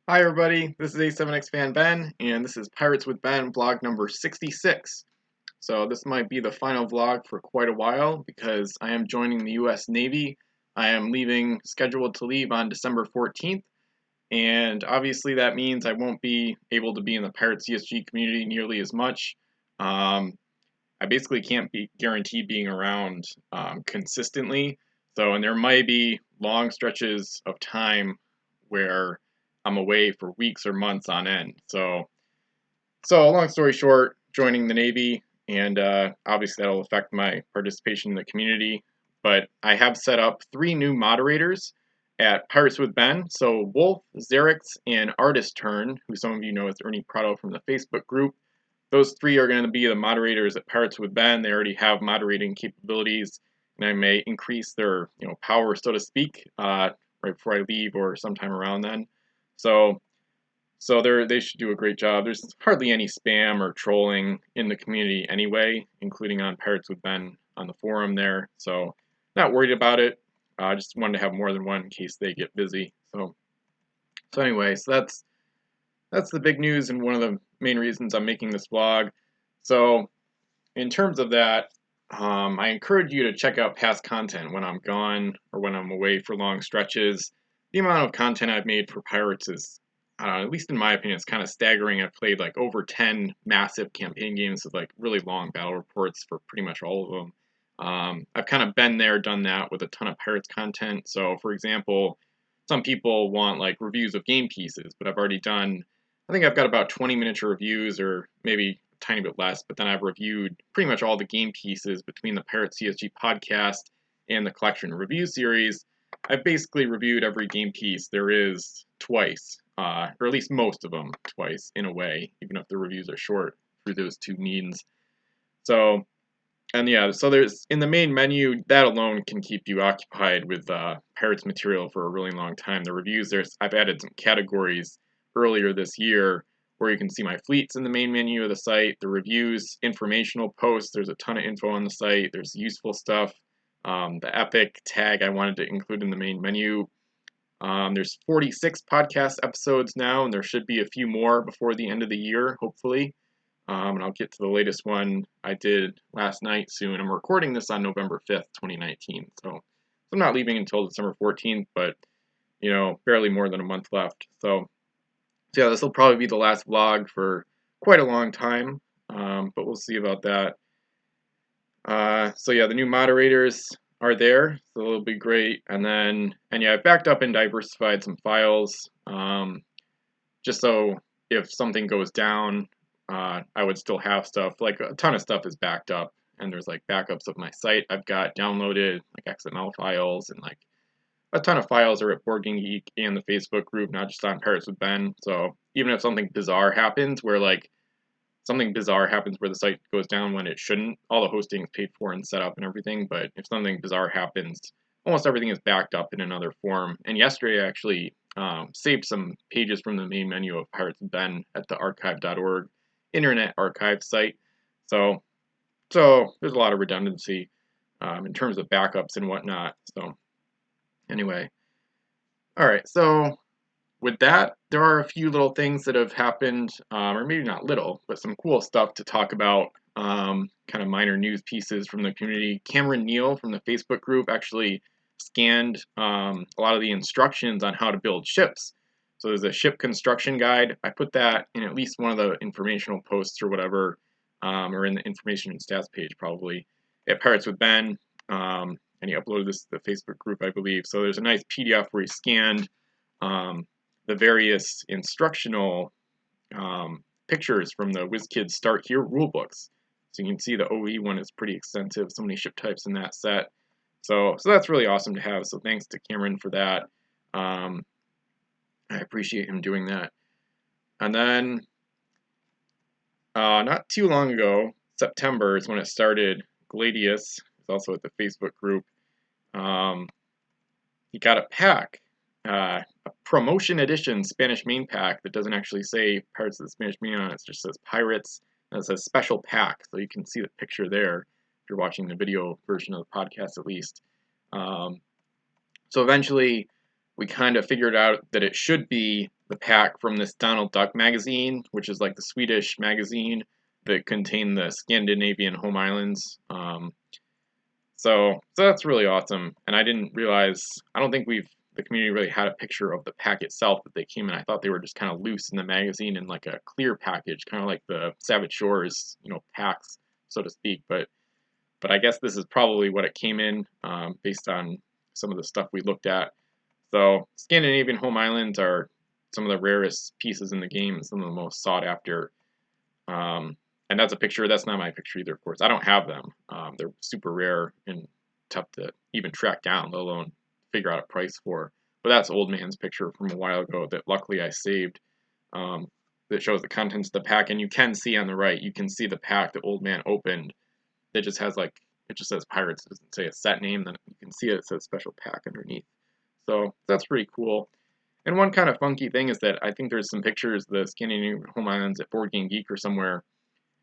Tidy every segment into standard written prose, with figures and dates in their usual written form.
Hi everybody, this is A7X Fan Ben, and this is Pirates with Ben vlog number 66. So this might be the final vlog for quite a while because I am joining the US Navy. I am scheduled to leave on December 14th, and obviously that means I won't be able to be in the Pirate CSG community nearly as much. I basically can't be guaranteed being around consistently, and there might be long stretches of time where I'm away for weeks or months on end. So long story short, joining the Navy, and obviously that'll affect my participation in the community. But I have set up 3 new moderators at Pirates with Ben. So Woelf, Xerecs, and Artisturn, who some of you know as Ernie Prado from the Facebook group. Those 3 are going to be the moderators at Pirates with Ben. They already have moderating capabilities, and I may increase their power, so to speak, right before I leave or sometime around then. So they should do a great job. There's hardly any spam or trolling in the community anyway, including on Pirates with Ben on the forum there. So not worried about it. I just wanted to have more than one in case they get busy. So anyway, that's the big news and one of the main reasons I'm making this vlog. So in terms of that, I encourage you to check out past content when I'm gone or when I'm away for long stretches. The amount of content I've made for Pirates is, at least in my opinion, it's kind of staggering. I've played like over 10 massive campaign games with like really long battle reports for pretty much all of them. I've kind of been there, done that with a ton of Pirates content. So, for example, some people want like reviews of game pieces, but I think I've got about 20 miniature reviews or maybe a tiny bit less, but then I've reviewed pretty much all the game pieces between the Pirate CSG podcast and the collection review series. I've basically reviewed every game piece there is twice, or at least most of them twice in a way, even if the reviews are short through those 2 means. So, and yeah, so there's in the main menu, that alone can keep you occupied with Pirates material for a really long time. The reviews, I've added some categories earlier this year where you can see my fleets in the main menu of the site, the reviews, informational posts. There's a ton of info on the site. There's useful stuff. The epic tag I wanted to include in the main menu. There's 46 podcast episodes now, and there should be a few more before the end of the year, hopefully. And I'll get to the latest one I did last night soon. I'm recording this on November 5th, 2019. So I'm not leaving until December 14th, but, barely more than a month left. So yeah, this will probably be the last vlog for quite a long time, but we'll see about that. So yeah, the new moderators are there, so it'll be great. And yeah, I backed up and diversified some files, just so if something goes down, I would still have stuff. Like a ton of stuff is backed up, and there's like backups of my site I've got downloaded, like XML files, and like a ton of files are at Board Game Geek and the Facebook group, not just on Pirates with Ben. So even if something bizarre happens, where the site goes down when it shouldn't, all the hosting is paid for and set up and everything. But if something bizarre happens, almost everything is backed up in another form. And yesterday I actually saved some pages from the main menu of Pirates with Ben at the archive.org Internet Archive site. So there's a lot of redundancy in terms of backups and whatnot. So anyway, all right. So with that, there are a few little things that have happened, or maybe not little, but some cool stuff to talk about, kind of minor news pieces from the community. Cameron Neal from the Facebook group actually scanned a lot of the instructions on how to build ships. So there's a ship construction guide. I put that in at least one of the informational posts or whatever, or in the information and stats page probably, at Pirates with Ben, and he uploaded this to the Facebook group, I believe. So there's a nice PDF where he scanned the various instructional pictures from the WizKids Start Here rulebooks. So you can see the OE one is pretty extensive, so many ship types in that set. So that's really awesome to have. So thanks to Cameron for that. I appreciate him doing that. And then not too long ago, September is when it started. Gladius is also at the Facebook group. He got a pack, a promotion edition Spanish main pack that doesn't actually say Pirates of the Spanish Main on it. It just says Pirates, and it says special pack, so you can see the picture there if you're watching the video version of the podcast at least. So eventually, we kind of figured out that it should be the pack from this Donald Duck magazine, which is like the Swedish magazine that contained the Scandinavian home islands. So that's really awesome. And I didn't realize, I don't think the community really had a picture of the pack itself that they came in. I thought they were just kind of loose in the magazine in like a clear package, kind of like the Savage Shores, packs, so to speak. But I guess this is probably what it came in, based on some of the stuff we looked at. So Scandinavian home islands are some of the rarest pieces in the game, some of the most sought after. And that's a picture. That's not my picture either, of course. I don't have them. They're super rare and tough to even track down, let alone figure out a price for. But that's Old Man's picture from a while ago that luckily I saved. That shows the contents of the pack, and you can see on the right, you can see the pack that Old Man opened. It just has it just says Pirates. It doesn't say a set name. Then you can see it says Special Pack underneath. So that's pretty cool. And one kind of funky thing is that I think there's some pictures of the Scandinavian home islands at Board Game Geek or somewhere,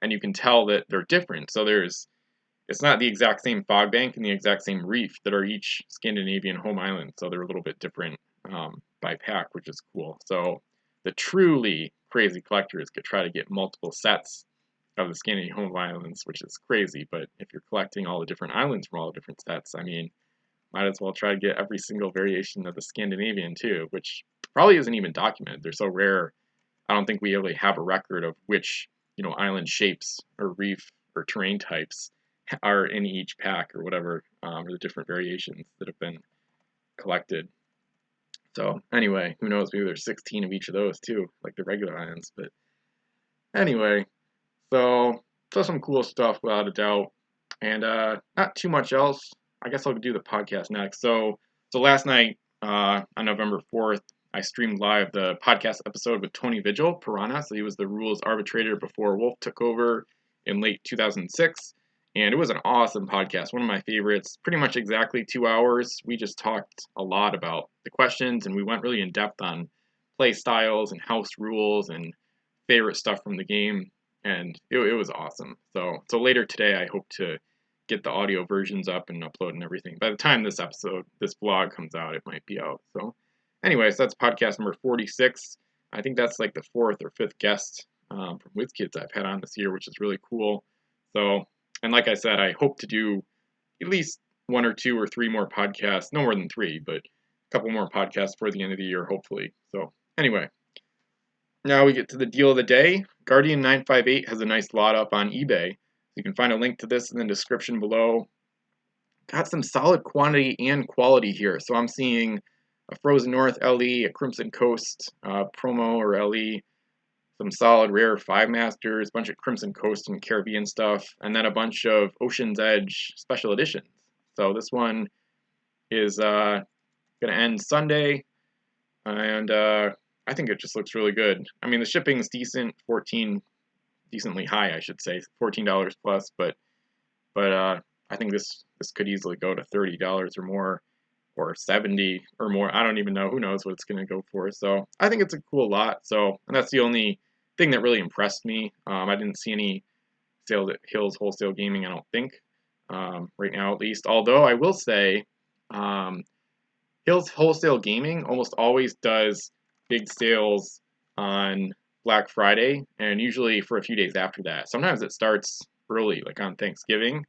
and you can tell that they're different. So it's not the exact same fog bank and the exact same reef that are each Scandinavian home island. So they're a little bit different by pack, which is cool. So the truly crazy collectors could try to get multiple sets of the Scandinavian home islands, which is crazy. But if you're collecting all the different islands from all the different sets, I mean, might as well try to get every single variation of the Scandinavian too, which probably isn't even documented. They're so rare. I don't think we really have a record of which island shapes or reef or terrain types are in each pack or whatever, or the different variations that have been collected. So anyway, who knows? Maybe there's 16 of each of those too, like the regular islands. But anyway, so some cool stuff without a doubt, and not too much else. I guess I'll do the podcast next. So last night on November 4th, I streamed live the podcast episode with Tony Vigil, Piranha. So he was the rules arbitrator before Woelf took over in late 2006. And it was an awesome podcast, one of my favorites. Pretty much exactly 2 hours. We just talked a lot about the questions, and we went really in depth on play styles and house rules and favorite stuff from the game. And it was awesome. So later today, I hope to get the audio versions up and upload and everything. By the time this vlog comes out, it might be out. So anyway, so that's podcast number 46. I think that's like the 4th or 5th guest from WizKids I've had on this year, which is really cool. So, and like I said, I hope to do at least 1 or 2 or 3 more podcasts, no more than 3, but a couple more podcasts for the end of the year, hopefully. So anyway, now we get to the deal of the day. Guardian 958 has a nice lot up on eBay. You can find a link to this in the description below. Got some solid quantity and quality here. So I'm seeing a Frozen North LE, a Crimson Coast promo or LE, some solid rare 5 Masters, a bunch of Crimson Coast and Caribbean stuff, and then a bunch of Ocean's Edge special editions. So this one is going to end Sunday, and I think it just looks really good. I mean, the shipping's decent, decently high, I should say, $14 plus, but I think this could easily go to $30 or more, or 70 or more. I don't even know. Who knows what it's going to go for. So I think it's a cool lot. So, and that's the only thing that really impressed me. I didn't see any sales at Hills Wholesale Gaming, I don't think, right now at least. Although I will say, Hills Wholesale Gaming almost always does big sales on Black Friday, and usually for a few days after that. Sometimes it starts early, like on Thanksgiving.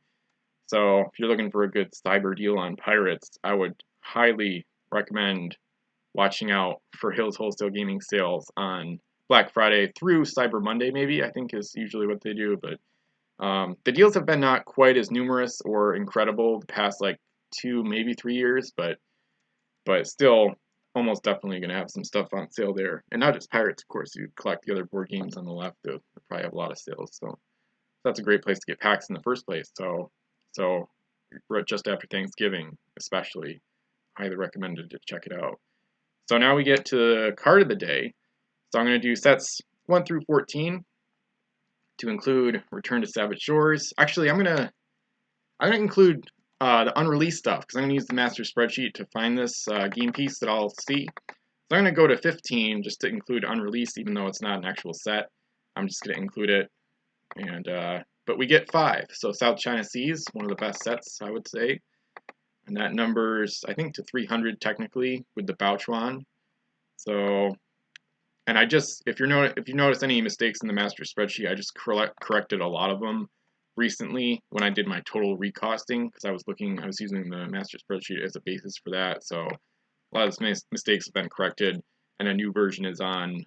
So if you're looking for a good cyber deal on Pirates, I would highly recommend watching out for Hills Wholesale Gaming sales on Black Friday through Cyber Monday, maybe, I think is usually what they do. But the deals have been not quite as numerous or incredible the past like 2, maybe 3 years, but still almost definitely going to have some stuff on sale there. And not just Pirates, of course. You collect the other board games on the left, they'll probably have a lot of sales. So that's a great place to get packs in the first place. So just after Thanksgiving, especially, highly recommended to check it out. So now we get to the card of the day. So I'm going to do sets 1 through 14 to include Return to Savage Shores. Actually, I'm gonna include the unreleased stuff because I'm going to use the master spreadsheet to find this game piece that I'll see. So I'm going to go to 15 just to include unreleased, even though it's not an actual set. I'm just going to include it. And but we get 5. So South China Seas, one of the best sets, I would say. and that numbers, I think, to 300 technically with the Bouchuan. So, and I just, if you notice any mistakes in the master spreadsheet, I just corrected a lot of them recently when I did my total recosting, because I was using the master spreadsheet as a basis for that. So a lot of those mistakes have been corrected, and a new version is on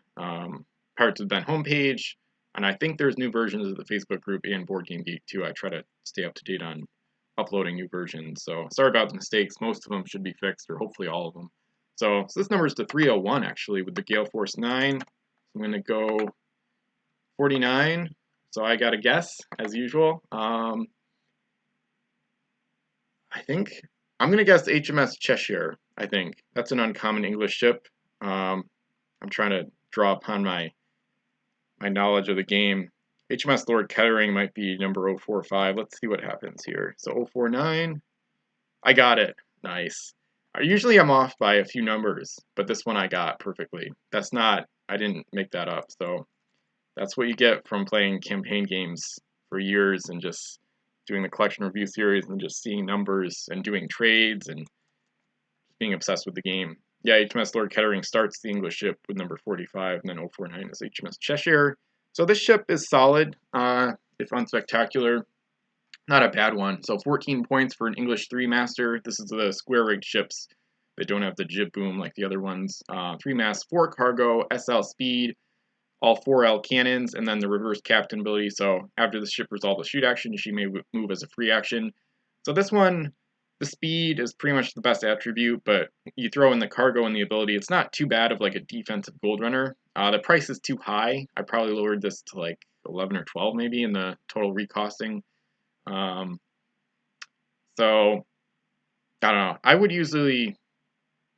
Pirates with Ben homepage, and I think there's new versions of the Facebook group and Board Game Geek too. I try to stay up to date on uploading new versions. So sorry about the mistakes. Most of them should be fixed, or hopefully all of them. So this number is to 301 actually with the Gale Force 9. So I'm going to go 49. So I got a guess as usual. I think I'm going to guess HMS Cheshire. I think that's an uncommon English ship. I'm trying to draw upon my knowledge of the game. HMS Lord Kettering might be number 045. Let's see what happens here. So 049. I got it. Nice. Usually I'm off by a few numbers, but this one I got perfectly. I didn't make that up. So that's what you get from playing campaign games for years and just doing the collection review series and just seeing numbers and doing trades and being obsessed with the game. Yeah, HMS Lord Kettering starts the English ship with number 45, and then 049 is HMS Cheshire. So this ship is solid, if unspectacular. Not a bad one. So 14 points for an English 3 master. This is the square-rigged ships that don't have the jib boom like the other ones. 3 mass, 4 cargo, SL speed, all 4L cannons, and then the reverse captain ability. So after the ship resolves a shoot action, she may move as a free action. So this one, the speed is pretty much the best attribute, but you throw in the cargo and the ability, it's not too bad of like a defensive gold runner. The price is too high. I probably lowered this to like 11 or 12 maybe in the total recosting. So I don't know. I would usually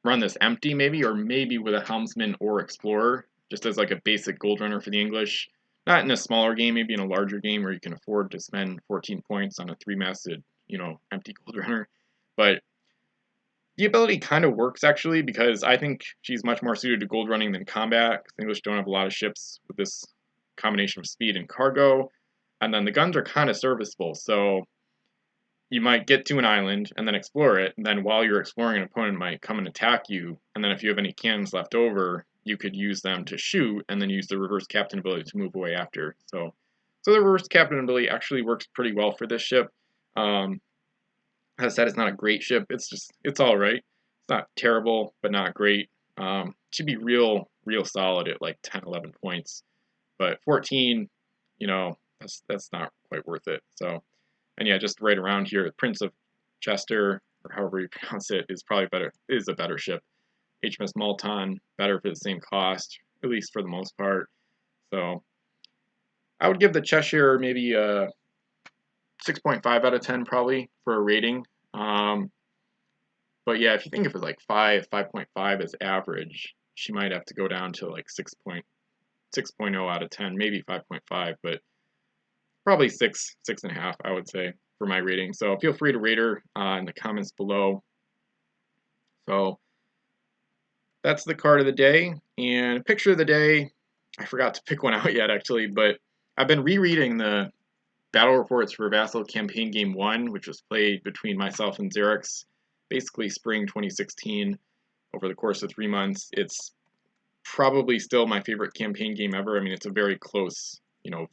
run this empty maybe, or maybe with a helmsman or explorer, just as like a basic gold runner for the English. Not in a smaller game, maybe in a larger game where you can afford to spend 14 points on a 3-masted, empty gold runner. But the ability kind of works actually, because I think she's much more suited to gold running than combat. The English don't have a lot of ships with this combination of speed and cargo, and then the guns are kind of serviceable. So you might get to an island and then explore it, and then while you're exploring, an opponent might come and attack you, and then if you have any cannons left over, you could use them to shoot, and then use the reverse captain ability to move away after. So the reverse captain ability actually works pretty well for this ship. As I said, it's not a great ship. It's all right. It's not terrible, but not great. Should be real solid at like 10, 11 points. But 14, that's not quite worth it. So. And yeah, just right around here, Prince of Chester, or however you pronounce it, is probably better. Is a better ship. HMS Malton, better for the same cost, at least for the most part. So I would give the Cheshire maybe a 6.5 out of 10 probably for a rating. But yeah, if you think of it like 5.5 as average, she might have to go down to like 6.0 out of 10, maybe 5.5, but probably 6.5, I would say, for my rating. So feel free to rate her in the comments below. So that's the card of the day. And picture of the day, I forgot to pick one out yet, actually, but I've been rereading the battle reports for Vassal Campaign Game 1, which was played between myself and Xerecs, basically spring 2016, over the course of 3 months. It's probably still my favorite campaign game ever. I mean, it's a very close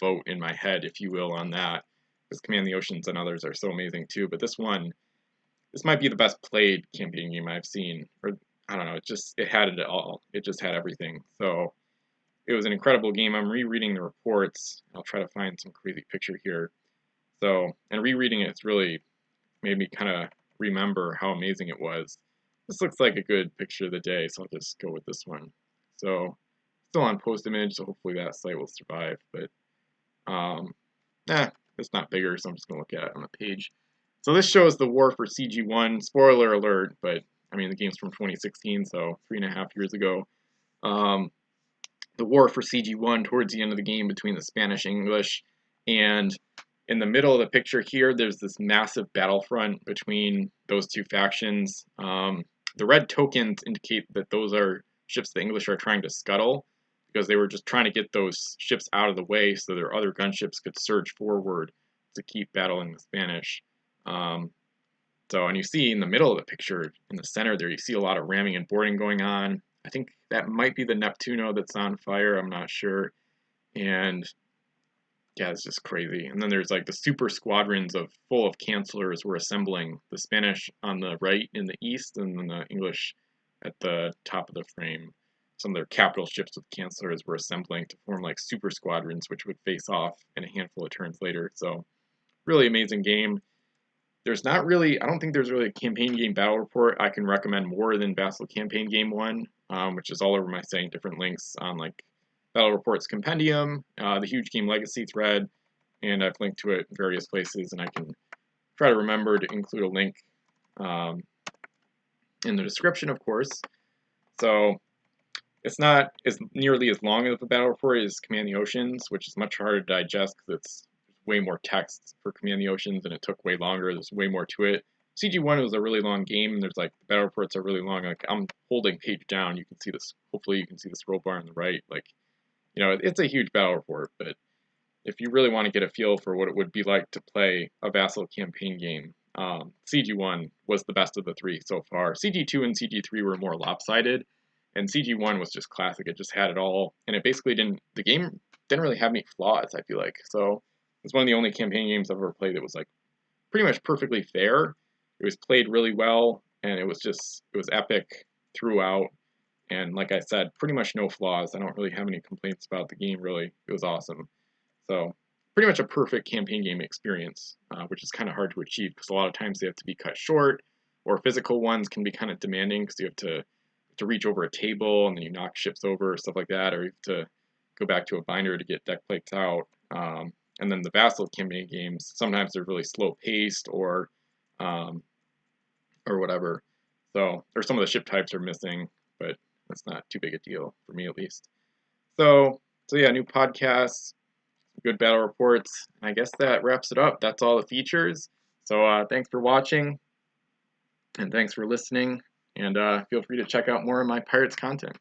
vote in my head, if you will, on that, because Command the Oceans and others are so amazing too. But this might be the best played campaign game I've seen. Or I don't know, it had it all. It just had everything. So it was an incredible game. I'm rereading the reports. I'll try to find some crazy picture here. So, and rereading it's really made me kind of remember how amazing it was. This looks like a good picture of the day, so I'll just go with this one. So still on post image, so hopefully that site will survive. But it's not bigger, so I'm just gonna look at it on the page. So this shows the war for CG1. Spoiler alert, but I mean the game's from 2016, so 3.5 years ago. The war for CG1 towards the end of the game between the Spanish and English, and in the middle of the picture here, there's this massive battlefront between those two factions. The red tokens indicate that those are ships the English are trying to scuttle, because they were just trying to get those ships out of the way so their other gunships could surge forward to keep battling the Spanish. So, and you see in the middle of the picture, in the center there, you see a lot of ramming and boarding going on. I think that might be the Neptuno that's on fire. I'm not sure. And yeah, it's just crazy. And then there's like the super squadrons of full of cancelers were assembling. The Spanish on the right in the east, and then the English at the top of the frame. Some of their capital ships with cancelers were assembling to form like super squadrons, which would face off in a handful of turns later. So, really amazing game. There's not really, I don't think there's really a campaign game battle report I can recommend more than Vassal Campaign Game 1, which is all over my site, different links on like Battle Reports Compendium, the Huge Game Legacy thread, and I've linked to it in various places, and I can try to remember to include a link in the description, of course. So it's not as nearly as long of a battle report as Command the Oceans, which is much harder to digest because it's way more text for Command the Oceans, and it took way longer. There's way more to it. CG1 was a really long game, and there's like the battle reports are really long. Like I'm holding page down, you can see this. Hopefully, you can see this roll bar on the right. Like, you know, it's a huge battle report, but if you really want to get a feel for what it would be like to play a Vassal campaign game, CG1 was the best of the three so far. CG2 and CG3 were more lopsided, and CG1 was just classic. It just had it all, and it basically didn't. The game didn't really have any flaws, I feel like. So it's one of the only campaign games I've ever played that was like pretty much perfectly fair. It was played really well, and it was epic throughout. And like I said, pretty much no flaws. I don't really have any complaints about the game, really. It was awesome. So pretty much a perfect campaign game experience, which is kind of hard to achieve because a lot of times they have to be cut short, or physical ones can be kind of demanding because you have to reach over a table and then you knock ships over or stuff like that, or you have to go back to a binder to get deck plates out. And then the Vassal campaign games, sometimes they're really slow paced or whatever. So, or some of the ship types are missing, but that's not too big a deal for me at least. So yeah, new podcasts, good battle reports. I guess that wraps it up. That's all the features. So thanks for watching, and thanks for listening, and feel free to check out more of my Pirates content.